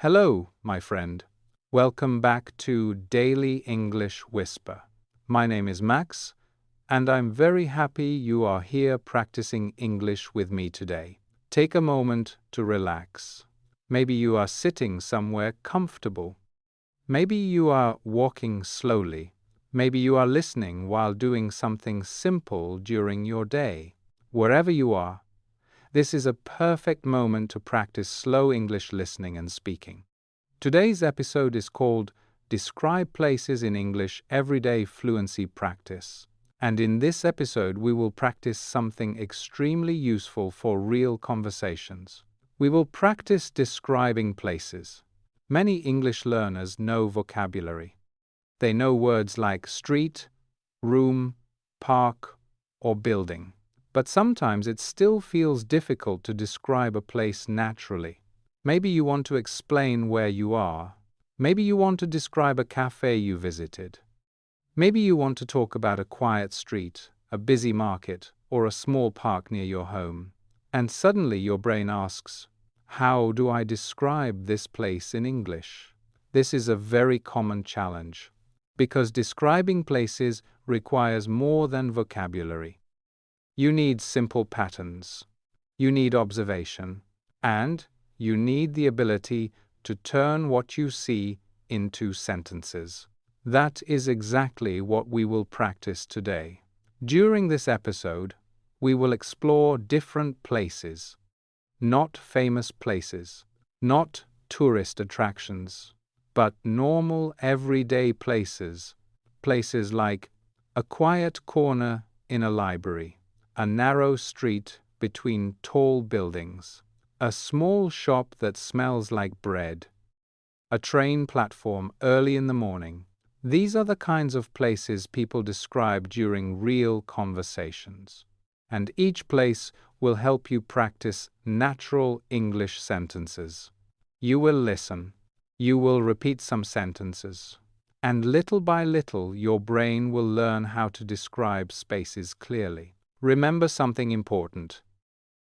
Hello, my friend. Welcome back to Daily English Whisper. My name is Max, and I'm very happy you are here practicing English with me today. Take a moment to relax. Maybe you are sitting somewhere comfortable. Maybe you are walking slowly. Maybe you are listening while doing something simple during your day. Wherever you are, this is a perfect moment to practice slow English listening and speaking. Today's episode is called Describe Places in English Everyday Fluency Practice. And in this episode, we will practice something extremely useful for real conversations. We will practice describing places. Many English learners know vocabulary. They know words like street, room, park, or building. But sometimes it still feels difficult to describe a place naturally. Maybe you want to explain where you are. Maybe you want to describe a cafe you visited. Maybe you want to talk about a quiet street, a busy market, or a small park near your home. And suddenly your brain asks, how do I describe this place in English? This is a very common challenge, because describing places requires more than vocabulary. You need simple patterns, you need observation, and you need the ability to turn what you see into sentences. That is exactly what we will practice today. During this episode, we will explore different places, not famous places, not tourist attractions, but normal everyday places, places like a quiet corner in a library, a narrow street between tall buildings, a small shop that smells like bread, a train platform early in the morning. These are the kinds of places people describe during real conversations. And each place will help you practice natural English sentences. You will listen. You will repeat some sentences. And little by little, your brain will learn how to describe spaces clearly. Remember something important.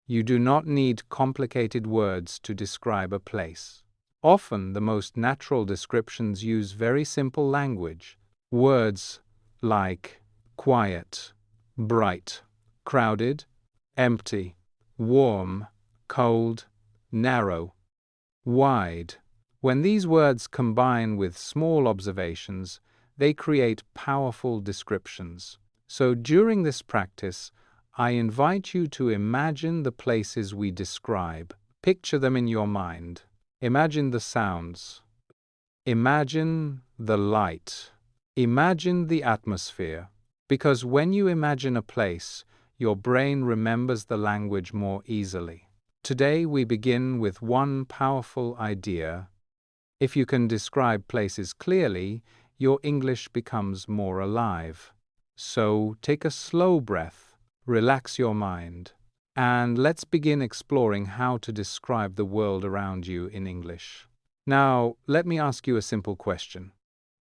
You do not need complicated words to describe a place. Often, the most natural descriptions use very simple language. Words like quiet, bright, crowded, empty, warm, cold, narrow, wide. When these words combine with small observations, they create powerful descriptions. So during this practice, I invite you to imagine the places we describe. Picture them in your mind. Imagine the sounds. Imagine the light. Imagine the atmosphere. Because when you imagine a place, your brain remembers the language more easily. Today we begin with one powerful idea. If you can describe places clearly, your English becomes more alive. So take a slow breath. Relax your mind, and let's begin exploring how to describe the world around you in English. Now, let me ask you a simple question.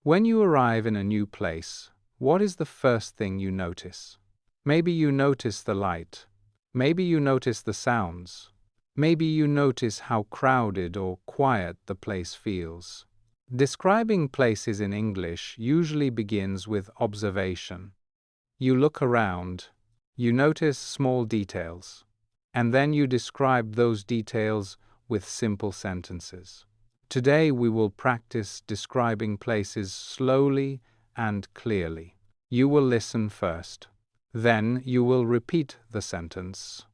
When you arrive in a new place, what is the first thing you notice? Maybe you notice the light. Maybe you notice the sounds. Maybe you notice how crowded or quiet the place feels. Describing places in English usually begins with observation. You look around. You notice small details, and then you describe those details with simple sentences. Today we will practice describing places slowly and clearly. You will listen first. Then you will repeat the sentence.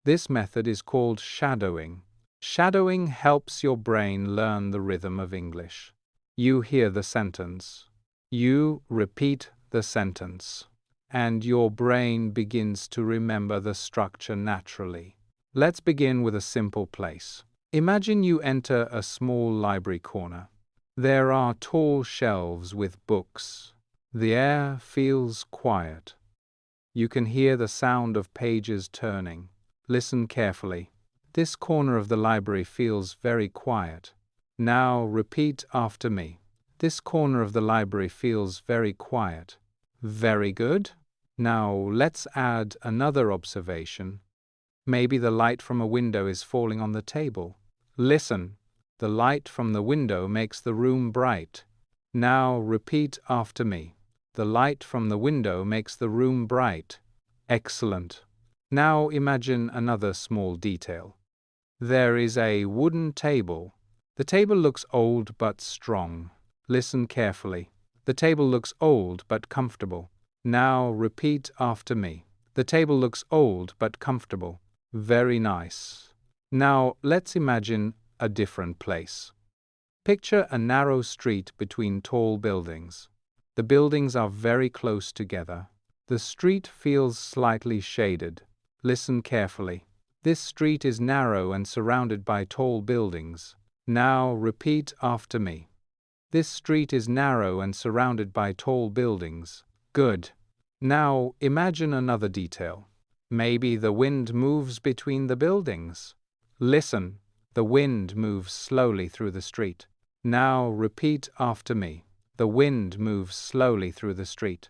This method is called shadowing. Shadowing helps your brain learn the rhythm of English. You hear the sentence. You repeat the sentence. And your brain begins to remember the structure naturally. Let's begin with a simple place. Imagine you enter a small library corner. There are tall shelves with books. The air feels quiet. You can hear the sound of pages turning. Listen carefully. This corner of the library feels very quiet. Now repeat after me. This corner of the library feels very quiet. Very good. Now let's add another observation. Maybe the light from a window is falling on the table. Listen. The light from the window makes the room bright. Now repeat after me. The light from the window makes the room bright. Excellent. Now imagine another small detail. There is a wooden table. The table looks old but strong. Listen carefully. The table looks old but comfortable. Now repeat after me. The table looks old but comfortable. Very nice. Now let's imagine a different place. Picture a narrow street between tall buildings. The buildings are very close together. The street feels slightly shaded. Listen carefully. This street is narrow and surrounded by tall buildings. Now repeat after me. This street is narrow and surrounded by tall buildings. Good. Now imagine another detail. Maybe the wind moves between the buildings. Listen. The wind moves slowly through the street. Now repeat after me. The wind moves slowly through the street.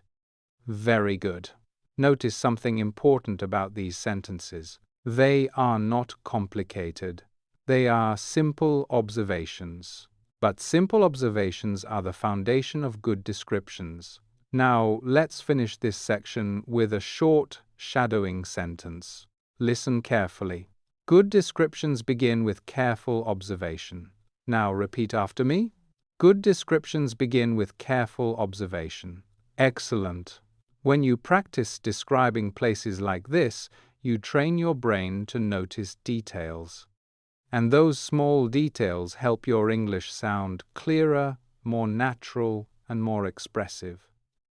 Very good. Notice something important about these sentences. They are not complicated. They are simple observations. But simple observations are the foundation of good descriptions. Now let's finish this section with a short, shadowing sentence. Listen carefully. Good descriptions begin with careful observation. Now repeat after me. Good descriptions begin with careful observation. Excellent. When you practice describing places like this, you train your brain to notice details. And those small details help your English sound clearer, more natural, and more expressive.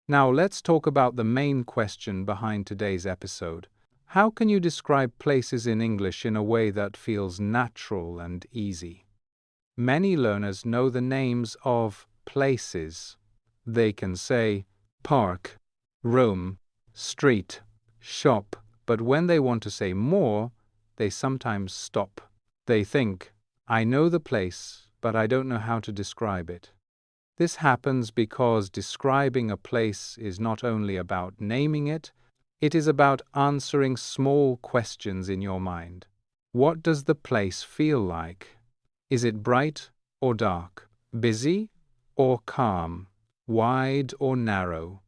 Now let's talk about the main question behind today's episode. How can you describe places in English in a way that feels natural and easy? Many learners know the names of places. They can say park, room, street, shop, but when they want to say more, they sometimes stop. They think, I know the place, but I don't know how to describe it. This happens because describing a place is not only about naming it, it is about answering small questions in your mind. What does the place feel like? Is it bright or dark? Busy or calm? Wide or narrow?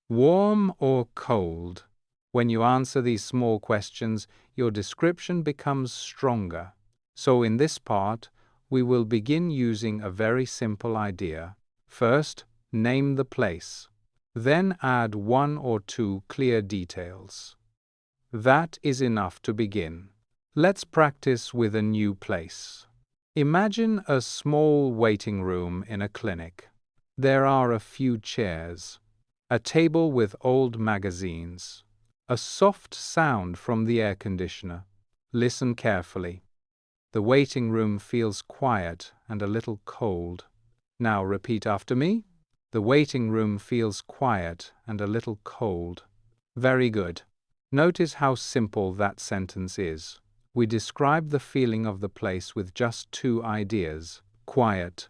Warm or cold? When you answer these small questions, your description becomes stronger. So in this part, we will begin using a very simple idea. First, name the place. Then add one or two clear details. That is enough to begin. Let's practice with a new place. Imagine a small waiting room in a clinic. There are a few chairs, a table with old magazines, a soft sound from the air conditioner. Listen carefully. The waiting room feels quiet and a little cold. Now repeat after me. The waiting room feels quiet and a little cold. Very good. Notice how simple that sentence is. We describe the feeling of the place with just two ideas: quiet,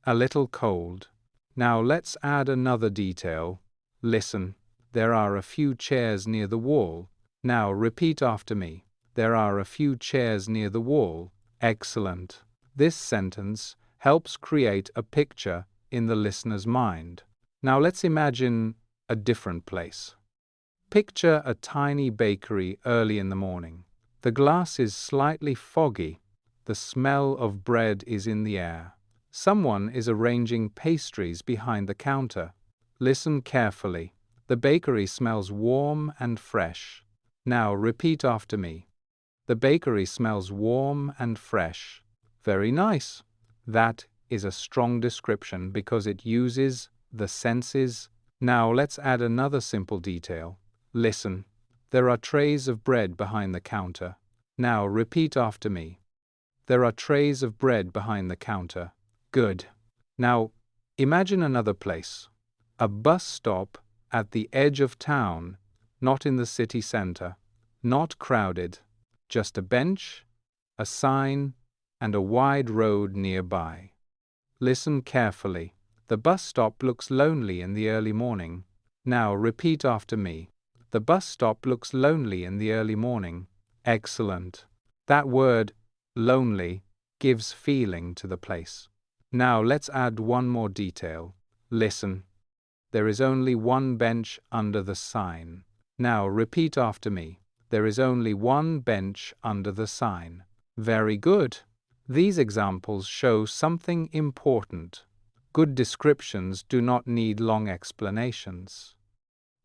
a little cold. Now let's add another detail. Listen. There are a few chairs near the wall. Now repeat after me. There are a few chairs near the wall. Excellent. This sentence helps create a picture in the listener's mind. Now let's imagine a different place. Picture a tiny bakery early in the morning. The glass is slightly foggy. The smell of bread is in the air. Someone is arranging pastries behind the counter. Listen carefully. The bakery smells warm and fresh. Now repeat after me. The bakery smells warm and fresh. Very nice. That is a strong description because it uses the senses. Now let's add another simple detail. Listen. There are trays of bread behind the counter. Now repeat after me. There are trays of bread behind the counter. Good. Now imagine another place. A bus stop at the edge of town, not in the city center, not crowded. Just a bench, a sign, and a wide road nearby. Listen carefully. The bus stop looks lonely in the early morning. Now repeat after me. The bus stop looks lonely in the early morning. Excellent. That word, lonely, gives feeling to the place. Now let's add one more detail. Listen. There is only one bench under the sign. Now repeat after me. There is only one bench under the sign. Very good. These examples show something important. Good descriptions do not need long explanations.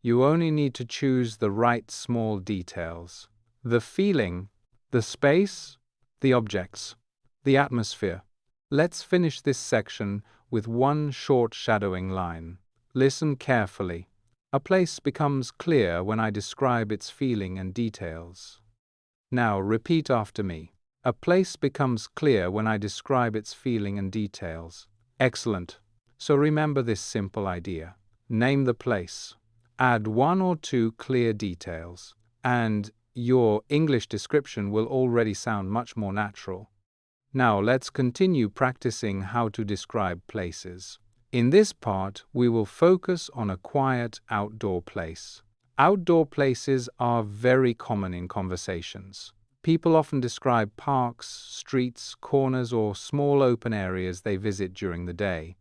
You only need to choose the right small details. The feeling, the space, the objects, the atmosphere. Let's finish this section with one short shadowing line. Listen carefully. A place becomes clear when I describe its feeling and details. Now repeat after me. A place becomes clear when I describe its feeling and details. Excellent. So remember this simple idea. Name the place. Add one or two clear details, and your English description will already sound much more natural. Now let's continue practicing how to describe places. In this part, we will focus on a quiet outdoor place. Outdoor places are very common in conversations. People often describe parks, streets, corners, or small open areas they visit during the day.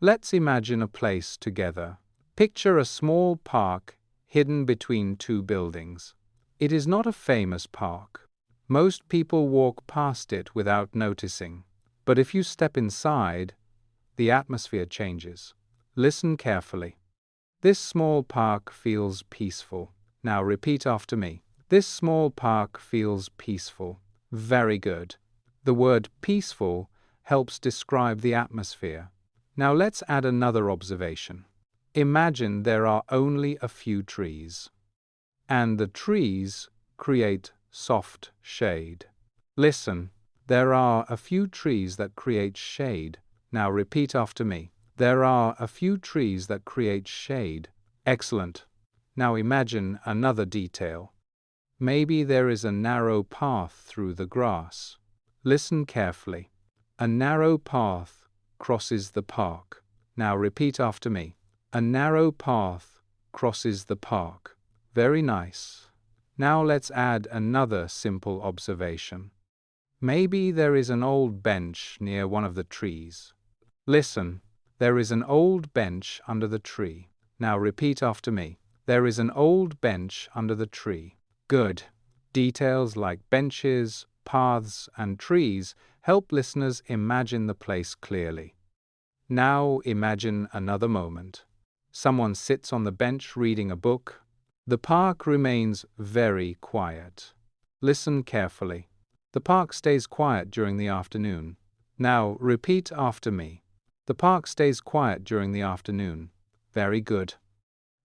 Let's imagine a place together. Picture a small park hidden between two buildings. It is not a famous park. Most people walk past it without noticing. But if you step inside, the atmosphere changes. Listen carefully. This small park feels peaceful. Now repeat after me. This small park feels peaceful. Very good. The word peaceful helps describe the atmosphere. Now let's add another observation. Imagine there are only a few trees, and the trees create soft shade. Listen, there are a few trees that create shade. Now repeat after me. There are a few trees that create shade. Excellent. Now imagine another detail. Maybe there is a narrow path through the grass. Listen carefully. A narrow path crosses the park. Now repeat after me. A narrow path crosses the park. Very nice. Now let's add another simple observation. Maybe there is an old bench near one of the trees. Listen, there is an old bench under the tree. Now repeat after me. There is an old bench under the tree. Good. Details like benches, paths, and trees help listeners imagine the place clearly. Now imagine another moment. Someone sits on the bench reading a book. The park remains very quiet. Listen carefully. The park stays quiet during the afternoon. Now repeat after me. The park stays quiet during the afternoon. Very good.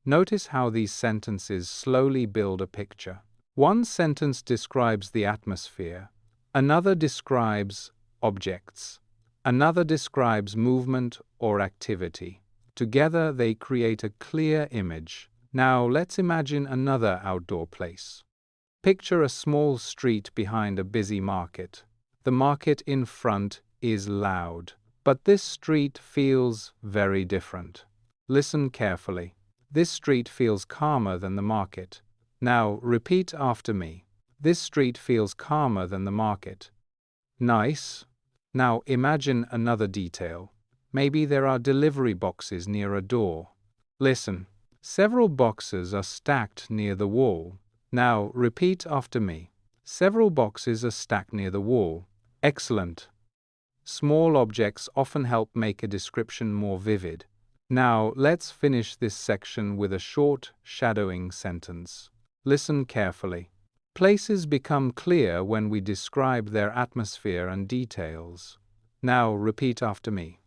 Notice how these sentences slowly build a picture. One sentence describes the atmosphere. Another describes objects. Another describes movement or activity. Together they create a clear image. Now let's imagine another outdoor place. Picture a small street behind a busy market. The market in front is loud, but this street feels very different. Listen carefully. This street feels calmer than the market. Now repeat after me. This street feels calmer than the market. Nice. Now imagine another detail. Maybe there are delivery boxes near a door. Listen. Several boxes are stacked near the wall. Now repeat after me. Several boxes are stacked near the wall. Excellent. Small objects often help make a description more vivid. Now let's finish this section with a short, shadowing sentence. Listen carefully. Places become clear when we describe their atmosphere and details. Now repeat after me.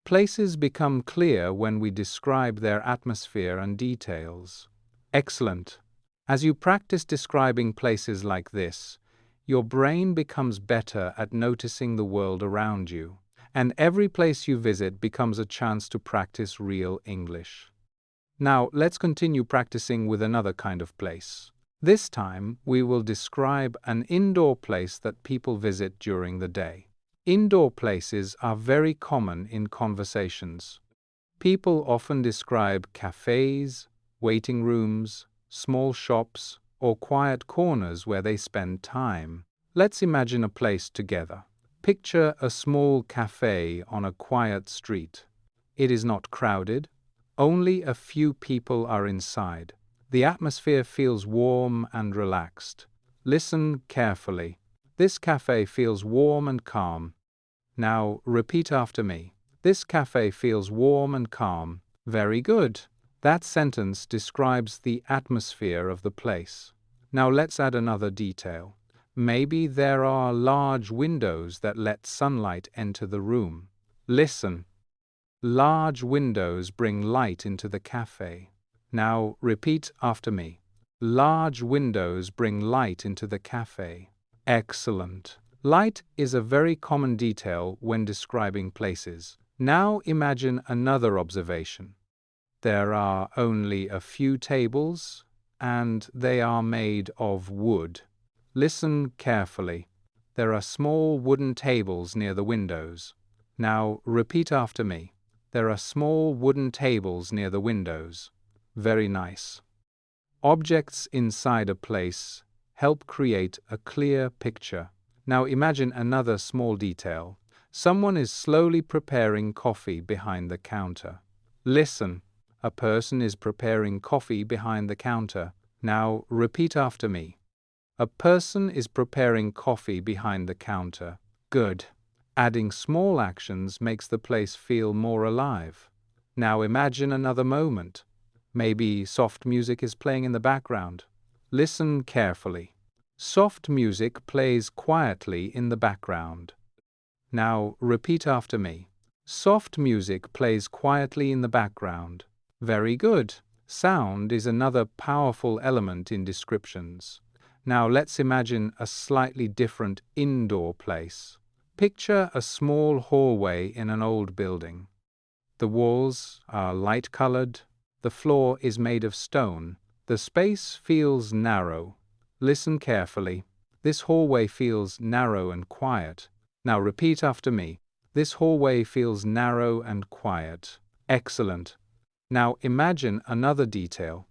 Places become clear when we describe their atmosphere and details. Excellent. As you practice describing places like this, your brain becomes better at noticing the world around you, and every place you visit becomes a chance to practice real English. Now, let's continue practicing with another kind of place. This time, we will describe an indoor place that people visit during the day. Indoor places are very common in conversations. People often describe cafes, waiting rooms, small shops, or quiet corners where they spend time. Let's imagine a place together. Picture a small cafe on a quiet street. It is not crowded. Only a few people are inside. The atmosphere feels warm and relaxed. Listen carefully. This cafe feels warm and calm. Now repeat after me. This cafe feels warm and calm. Very good. That sentence describes the atmosphere of the place. Now let's add another detail. Maybe there are large windows that let sunlight enter the room. Listen. Large windows bring light into the cafe. Now repeat after me. Large windows bring light into the cafe. Excellent. Light is a very common detail when describing places. Now imagine another observation. There are only a few tables, and they are made of wood. Listen carefully. There are small wooden tables near the windows. Now repeat after me. There are small wooden tables near the windows. Very nice. Objects inside a place help create a clear picture. Now imagine another small detail. Someone is slowly preparing coffee behind the counter. Listen. A person is preparing coffee behind the counter. Now repeat after me. A person is preparing coffee behind the counter. Good. Adding small actions makes the place feel more alive. Now imagine another moment. Maybe soft music is playing in the background. Listen carefully. Soft music plays quietly in the background. Now repeat after me. Soft music plays quietly in the background. Very good. Sound is another powerful element in descriptions. Now let's imagine a slightly different indoor place. Picture a small hallway in an old building. The walls are light-colored. The floor is made of stone. The space feels narrow. Listen carefully. This hallway feels narrow and quiet. Now repeat after me. This hallway feels narrow and quiet. Excellent. Now imagine another detail.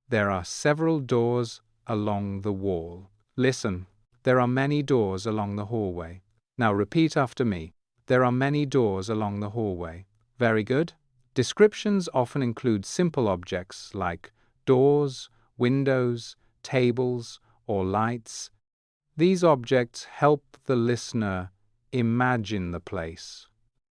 There are several doors along the wall. Listen. There are many doors along the hallway. Now repeat after me. There are many doors along the hallway. Very good. Descriptions often include simple objects like doors, windows, tables, or lights. These objects help the listener imagine the place.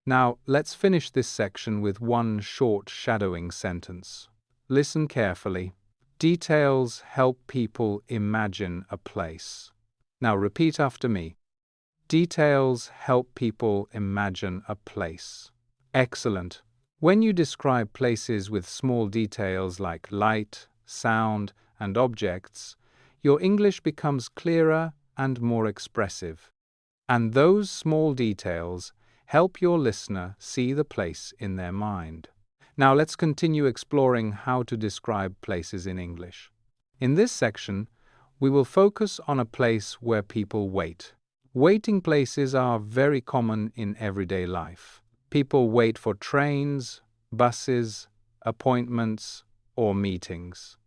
Now, let's finish this section with one short shadowing sentence. Listen carefully. Details help people imagine a place. Now, repeat after me. Details help people imagine a place. Excellent. When you describe places with small details like light, sound, and objects, your English becomes clearer and more expressive. And those small details help your listener see the place in their mind. Now let's continue exploring how to describe places in English. In this section, we will focus on a place where people wait. Waiting places are very common in everyday life. People wait for trains, buses, appointments, or meetings.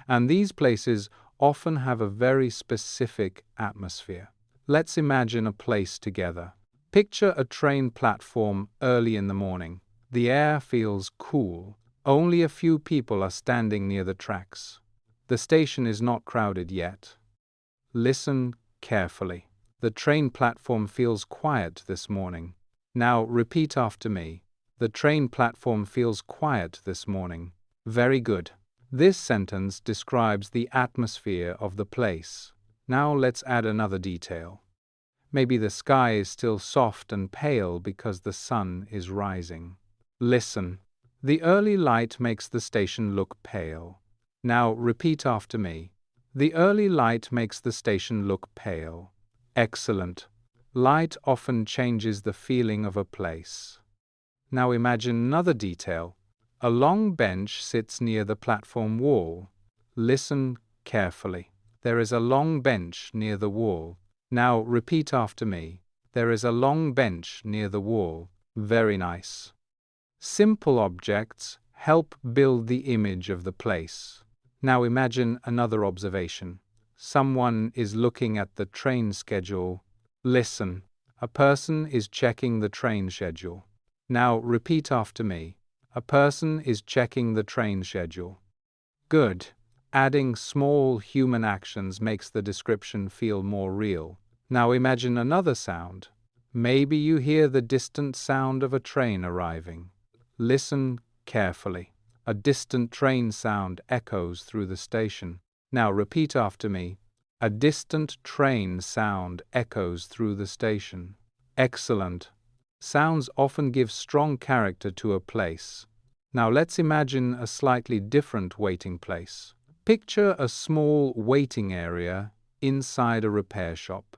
And these places often have a very specific atmosphere. Let's imagine a place together. Picture a train platform early in the morning. The air feels cool. Only a few people are standing near the tracks. The station is not crowded yet. Listen carefully. The train platform feels quiet this morning. Now repeat after me. The train platform feels quiet this morning. Very good. This sentence describes the atmosphere of the place. Now let's add another detail. Maybe the sky is still soft and pale because the sun is rising. Listen. The early light makes the station look pale. Now repeat after me. The early light makes the station look pale. Excellent. Light often changes the feeling of a place. Now imagine another detail. A long bench sits near the platform wall. Listen carefully. There is a long bench near the wall. Now repeat after me. There is a long bench near the wall. Very nice. Simple objects help build the image of the place. Now imagine another observation. Someone is looking at the train schedule. Listen. A person is checking the train schedule. Now repeat after me. A person is checking the train schedule. Good. Adding small human actions makes the description feel more real. Now imagine another sound. Maybe you hear the distant sound of a train arriving. Listen carefully. A distant train sound echoes through the station. Now repeat after me. A distant train sound echoes through the station. Excellent. Sounds often give strong character to a place. Now let's imagine a slightly different waiting place. Picture a small waiting area inside a repair shop.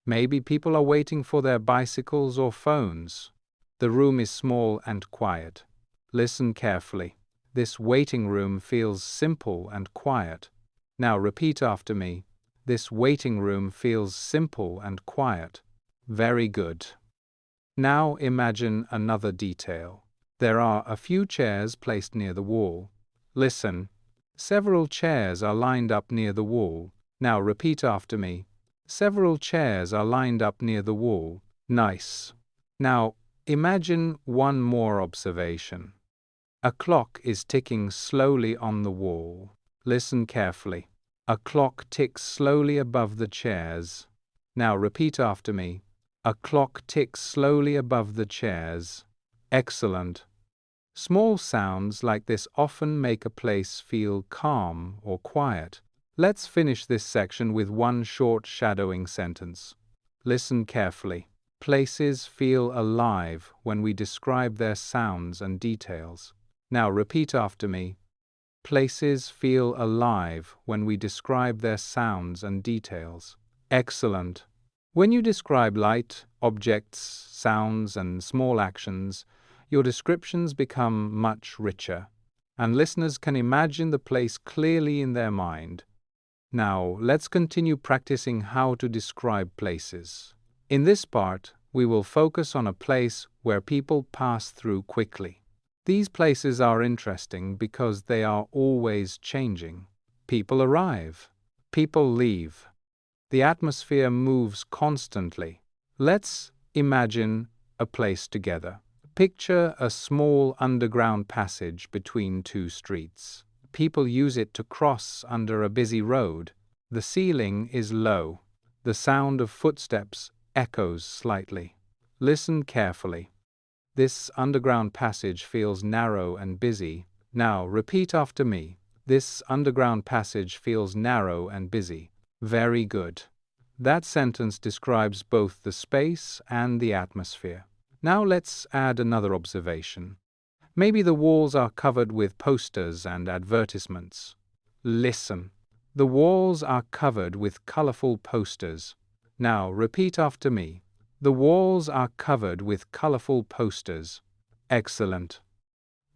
Maybe people are waiting for their bicycles or phones. The room is small and quiet. Listen carefully. This waiting room feels simple and quiet. Now repeat after me. This waiting room feels simple and quiet. Very good. Now imagine another detail. There are a few chairs placed near the wall. Listen. Several chairs are lined up near the wall. Now repeat after me. Several chairs are lined up near the wall. Nice. Now imagine one more observation. A clock is ticking slowly on the wall. Listen carefully. A clock ticks slowly above the chairs. Now repeat after me. A clock ticks slowly above the chairs. Excellent. Small sounds like this often make a place feel calm or quiet. Let's finish this section with one short shadowing sentence. Listen carefully. Places feel alive when we describe their sounds and details. Now repeat after me. Places feel alive when we describe their sounds and details. Excellent. When you describe light, objects, sounds, and small actions, your descriptions become much richer, and listeners can imagine the place clearly in their mind. Now, let's continue practicing how to describe places. In this part, we will focus on a place where people pass through quickly. These places are interesting because they are always changing. People arrive. People leave. The atmosphere moves constantly. Let's imagine a place together. Picture a small underground passage between two streets. People use it to cross under a busy road. The ceiling is low. The sound of footsteps echoes slightly. Listen carefully. This underground passage feels narrow and busy. Now repeat after me. This underground passage feels narrow and busy. Very good. That sentence describes both the space and the atmosphere. Now let's add another observation. Maybe the walls are covered with posters and advertisements. Listen. The walls are covered with colorful posters. Now repeat after me. The walls are covered with colorful posters. Excellent.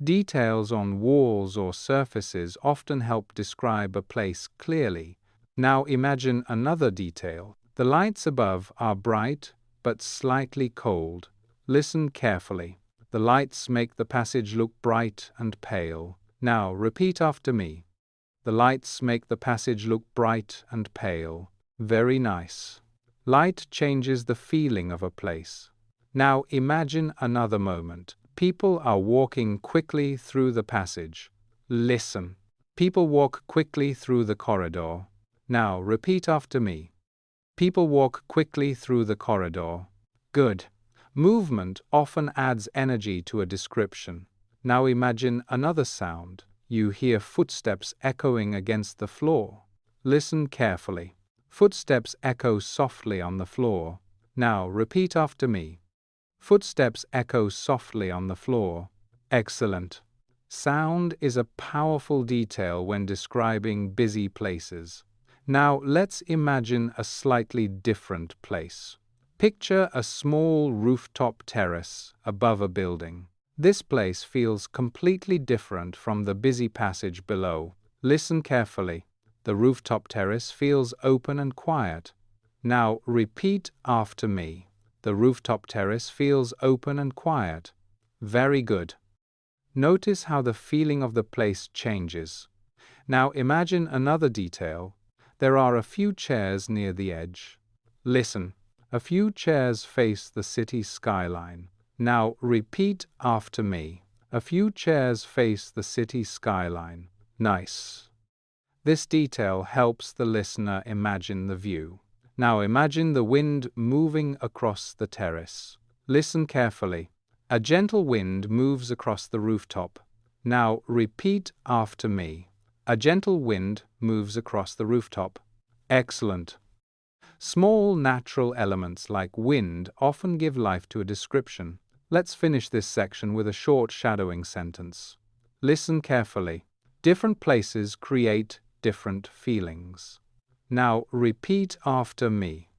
Details on walls or surfaces often help describe a place clearly. Now imagine another detail. The lights above are bright but slightly cold. Listen carefully. The lights make the passage look bright and pale. Now repeat after me. The lights make the passage look bright and pale. Very nice. Light changes the feeling of a place. Now imagine another moment. People are walking quickly through the passage. Listen. People walk quickly through the corridor. Now repeat after me. People walk quickly through the corridor. Good. Movement often adds energy to a description. Now imagine another sound. You hear footsteps echoing against the floor. Listen carefully. Footsteps echo softly on the floor. Now repeat after me. Footsteps echo softly on the floor. Excellent. Sound is a powerful detail when describing busy places. Now let's imagine a slightly different place. Picture a small rooftop terrace above a building. This place feels completely different from the busy passage below. Listen carefully. The rooftop terrace feels open and quiet. Now repeat after me. The rooftop terrace feels open and quiet. Very good. Notice how the feeling of the place changes. Now imagine another detail. There are a few chairs near the edge. Listen. A few chairs face the city skyline. Now repeat after me. A few chairs face the city skyline. Nice. This detail helps the listener imagine the view. Now imagine the wind moving across the terrace. Listen carefully. A gentle wind moves across the rooftop. Now repeat after me. A gentle wind moves across the rooftop. Excellent. Small natural elements like wind often give life to a description. Let's finish this section with a short shadowing sentence. Listen carefully. Different places create different feelings. Now repeat after me.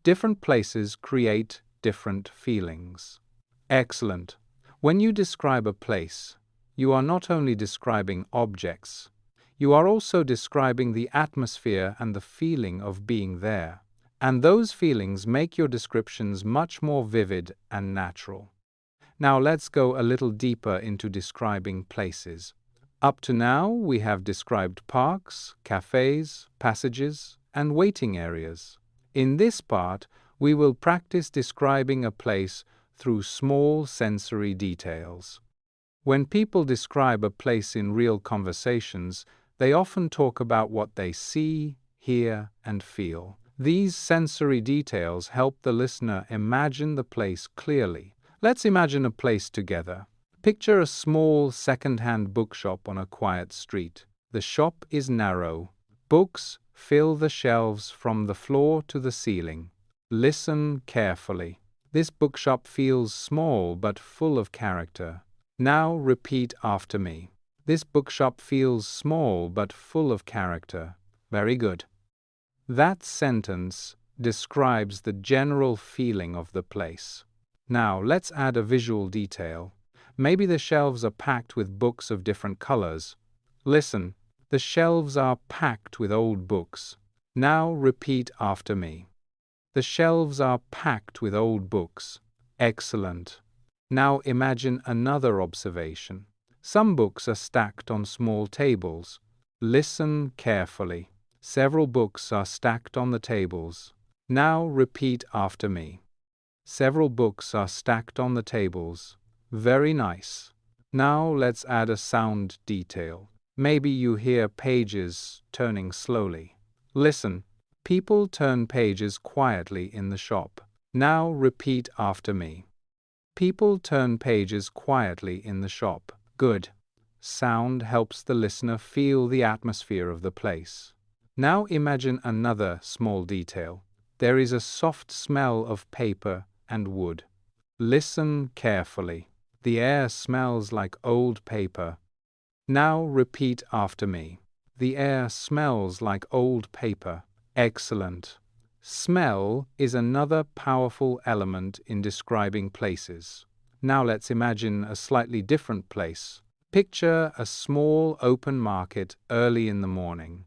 Different places create different feelings. Excellent. When you describe a place, you are not only describing objects, you are also describing the atmosphere and the feeling of being there. And those feelings make your descriptions much more vivid and natural. Now let's go a little deeper into describing places. Up to now, we have described parks, cafes, passages, and waiting areas. In this part, we will practice describing a place through small sensory details. When people describe a place in real conversations, they often talk about what they see, hear, and feel. These sensory details help the listener imagine the place clearly. Let's imagine a place together. Picture a small second-hand bookshop on a quiet street. The shop is narrow. Books fill the shelves from the floor to the ceiling. Listen carefully. This bookshop feels small but full of character. Now repeat after me. This bookshop feels small but full of character. Very good. That sentence describes the general feeling of the place. Now let's add a visual detail. Maybe the shelves are packed with books of different colors. Listen, the shelves are packed with old books. Now repeat after me. The shelves are packed with old books. Excellent. Now imagine another observation. Some books are stacked on small tables. Listen carefully. Several books are stacked on the tables. Now repeat after me. Several books are stacked on the tables. Very nice. Now let's add a sound detail. Maybe you hear pages turning slowly. Listen. People turn pages quietly in the shop. Now repeat after me. People turn pages quietly in the shop. Good. Sound helps the listener feel the atmosphere of the place. Now imagine another small detail. There is a soft smell of paper and wood. Listen carefully. The air smells like old paper. Now repeat after me. The air smells like old paper. Excellent. Smell is another powerful element in describing places. Now let's imagine a slightly different place. Picture a small open market early in the morning.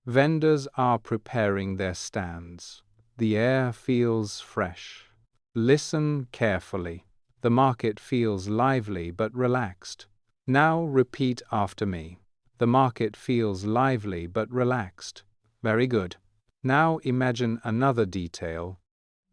Vendors are preparing their stands. The air feels fresh. Listen carefully. The market feels lively but relaxed. Now repeat after me. The market feels lively but relaxed. Very good. Now imagine another detail.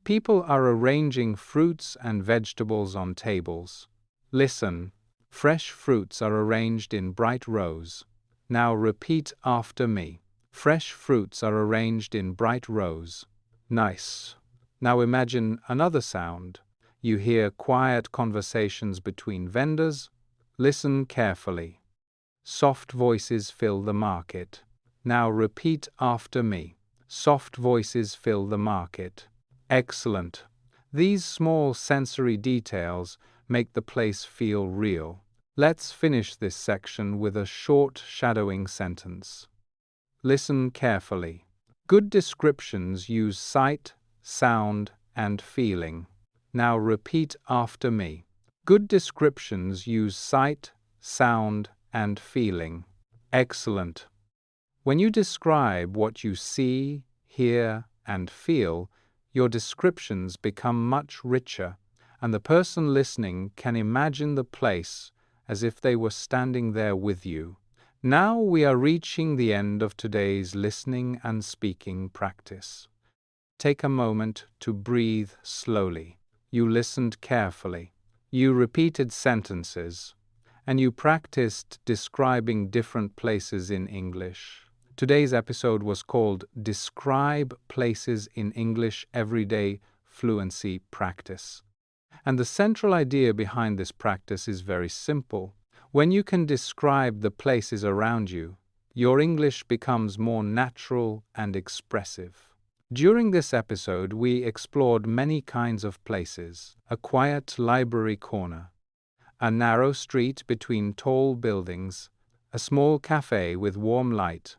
People are arranging fruits and vegetables on tables. Listen. Fresh fruits are arranged in bright rows. Now repeat after me. Fresh fruits are arranged in bright rows. Nice. Now imagine another sound. You hear quiet conversations between vendors. Listen carefully. Soft voices fill the market. Now repeat after me. Soft voices fill the market. Excellent. These small sensory details make the place feel real. Let's finish this section with a short shadowing sentence. Listen carefully. Good descriptions use sight, sound, and feeling. Now repeat after me. Good descriptions use sight, sound, and feeling. Excellent. When you describe what you see, hear, and feel, your descriptions become much richer, and the person listening can imagine the place as if they were standing there with you. Now we are reaching the end of today's listening and speaking practice. take a moment to breathe slowly. You listened carefully. You repeated sentences, and you practiced describing different places in English. Today's episode was called Describe Places in English Everyday Fluency Practice. And the central idea behind this practice is very simple. When you can describe the places around you, your English becomes more natural and expressive. During this episode, we explored many kinds of places: a quiet library corner, a narrow street between tall buildings, a small cafe with warm light,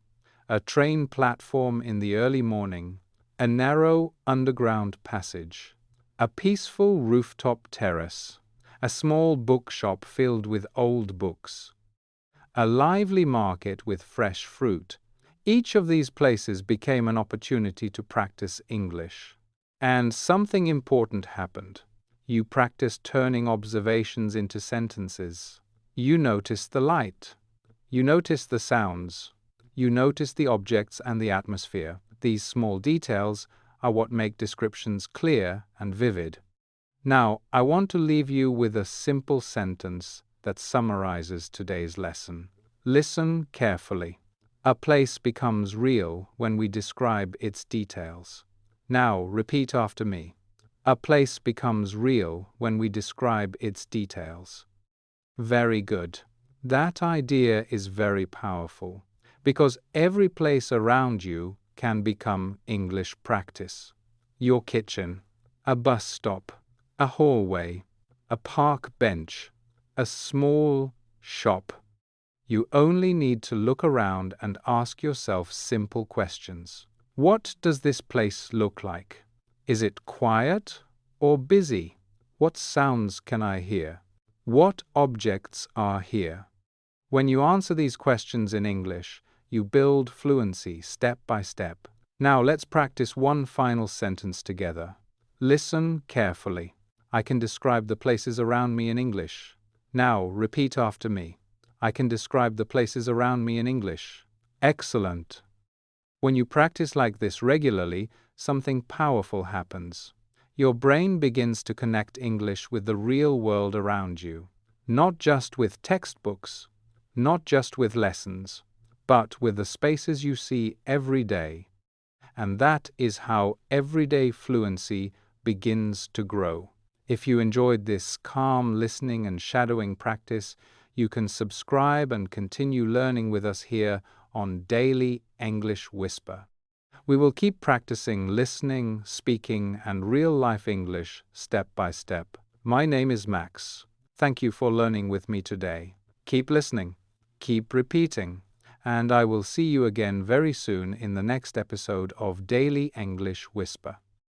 a train platform in the early morning, a narrow underground passage, a peaceful rooftop terrace, a small bookshop filled with old books, a lively market with fresh fruit. Each of these places became an opportunity to practice English. And something important happened. You practiced turning observations into sentences. You noticed the light. You noticed the sounds. You noticed the objects and the atmosphere. These small details are what make descriptions clear and vivid. Now, I want to leave you with a simple sentence that summarizes today's lesson. Listen carefully. A place becomes real when we describe its details. Now, repeat after me. A place becomes real when we describe its details. Very good. That idea is very powerful, because every place around you can become English practice. Your kitchen, a bus stop, a hallway, a park bench, a small shop. You only need to look around and ask yourself simple questions. What does this place look like? Is it quiet or busy? What sounds can I hear? What objects are here? When you answer these questions in English, you build fluency step by step. Now let's practice one final sentence together. Listen carefully. I can describe the places around me in English. Now repeat after me. I can describe the places around me in English. Excellent. When you practice like this regularly, something powerful happens. Your brain begins to connect English with the real world around you, not just with textbooks, not just with lessons, but with the spaces you see every day. And that is how everyday fluency begins to grow. If you enjoyed this calm listening and shadowing practice, you can subscribe and continue learning with us here on Daily English Whisper. We will keep practicing listening, speaking, and real-life English step by step. My name is Max. Thank you for learning with me today. Keep listening, keep repeating, and I will see you again very soon in the next episode of Daily English Whisper.